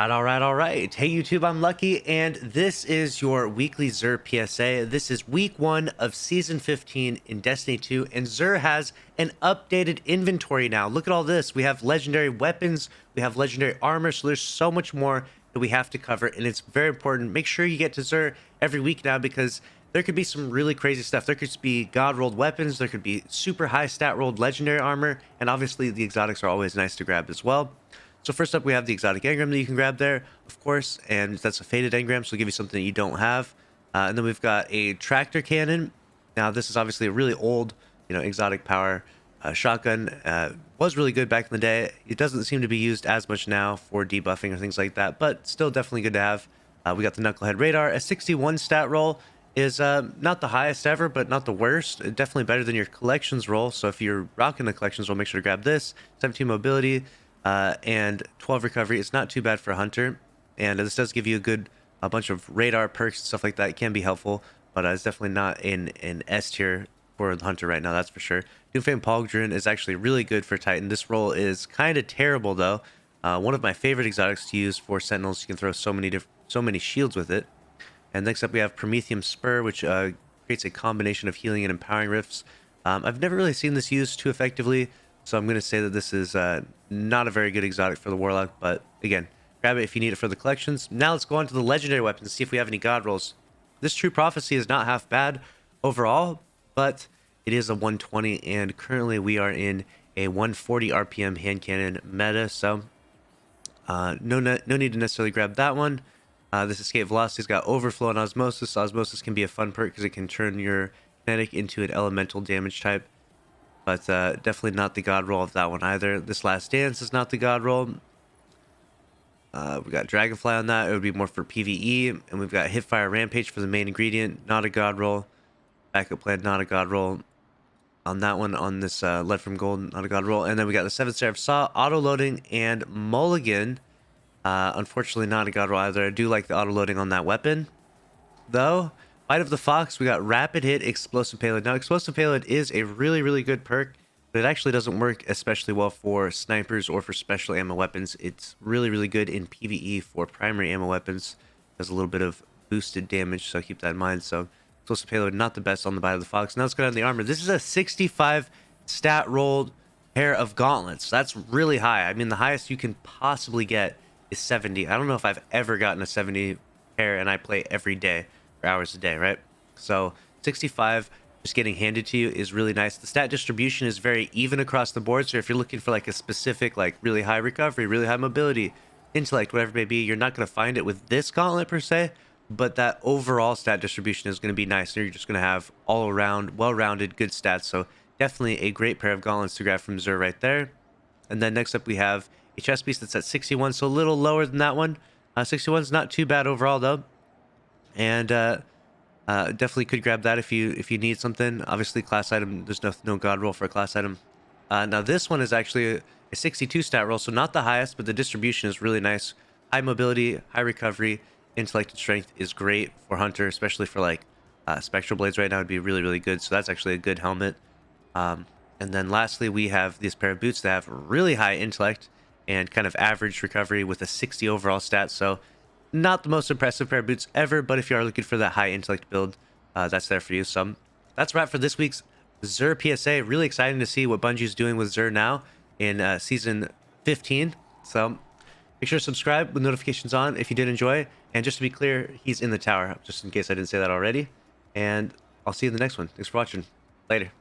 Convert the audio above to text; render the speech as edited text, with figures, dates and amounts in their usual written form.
All right. Hey, YouTube, I'm Lucky, and this is your weekly Xur PSA. This is week 1 of Season 15 in Destiny 2, and Xur has an updated inventory now. Look at all this. We have legendary weapons, we have legendary armor, so there's so much more that we have to cover, and it's very important. Make sure you get to Xur every week now, because there could be some really crazy stuff. There could be god-rolled weapons, there could be super high stat-rolled legendary armor, and obviously the exotics are always nice to grab as well. So first up, we have the exotic engram that you can grab there, of course, and that's a faded engram, so it'll give you something that you don't have. And then we've got a tractor cannon. Now, this is obviously a really old, exotic power shotgun. Was really good back in the day. It doesn't seem to be used as much now for debuffing or things like that, but still definitely good to have. We got the Knucklehead Radar. A 61 stat roll is not the highest ever, but not the worst. Definitely better than your collections roll. So if you're rocking the collections roll, make sure to grab this. 17 mobility. And 12 recovery. It's not too bad for a hunter, and this does give you a bunch of radar perks and stuff like that. It can be helpful, but it's definitely not in S tier for the hunter right now, that's for sure. Doomfame Pauldron is actually really good for Titan. This roll is kind of terrible though. One of my favorite exotics to use for Sentinels. You can throw so many shields with it. And next up we have Prometheum Spur, which creates a combination of healing and empowering rifts. I've never really seen this used too effectively, so I'm going to say that this is not a very good exotic for the Warlock, but again, grab it if you need it for the collections. Now let's go on to the legendary weapons and see if we have any god rolls. This True Prophecy is not half bad overall, but it is a 120, and currently we are in a 140 RPM hand cannon meta, so no need to necessarily grab that one. This Escape Velocity's got Overflow and Osmosis. Osmosis can be a fun perk because it can turn your kinetic into an elemental damage type. But definitely not the god roll of that one either. This Last Dance is not the god roll. We got Dragonfly on that. It would be more for PvE. And we've got Hipfire Rampage for the main ingredient. Not a god roll. Backup Plan, not a god roll. On that one, on this Lead from Gold, not a god roll. And then we got the Seventh Seraph Saw, Auto Loading, and Mulligan. Unfortunately, not a god roll either. I do like the auto loading on that weapon, though. Bite of the Fox, we got Rapid Hit, Explosive Payload. Now, Explosive Payload is a really good perk, but it actually doesn't work especially well for snipers or for special ammo weapons. It's really good in PvE for primary ammo weapons. Does a little bit of boosted damage, so keep that in mind. So, Explosive Payload, not the best on the Bite of the Fox. Now let's go down to the armor. This is a 65 stat rolled pair of gauntlets. That's really high. I mean, the highest you can possibly get is 70. I don't know if I've ever gotten a 70 pair, and I play every day. Hours a day, right? So 65 just getting handed to you is really nice. The stat distribution is very even across the board, so if you're looking for like a specific, like really high recovery, really high mobility, intellect, whatever it may be, you're not going to find it with this gauntlet per se, but that overall stat distribution is going to be nice. So you're just going to have all around well-rounded good stats. So definitely a great pair of gauntlets to grab from Xur right there. And then next up we have a chest piece that's at 61, so a little lower than that one. 61 is not too bad overall though. And definitely could grab that if you need something. Obviously, class item, there's no god roll for a class item. Now this one is actually a 62 stat roll, so not the highest, but the distribution is really nice. High mobility, high recovery, intellect and strength is great for hunter, especially for like spectral blades right now would be really good. So that's actually a good helmet. And then lastly, we have this pair of boots that have really high intellect and kind of average recovery with a 60 overall stat. So not the most impressive pair of boots ever, but if you are looking for that high intellect build, that's there for you. So that's a wrap for this week's Xur PSA. Really exciting to see what Bungie's doing with Xur now in Season 15. So make sure to subscribe with notifications on if you did enjoy. And just to be clear, he's in the tower, just in case I didn't say that already. And I'll see you in the next one. Thanks for watching. Later.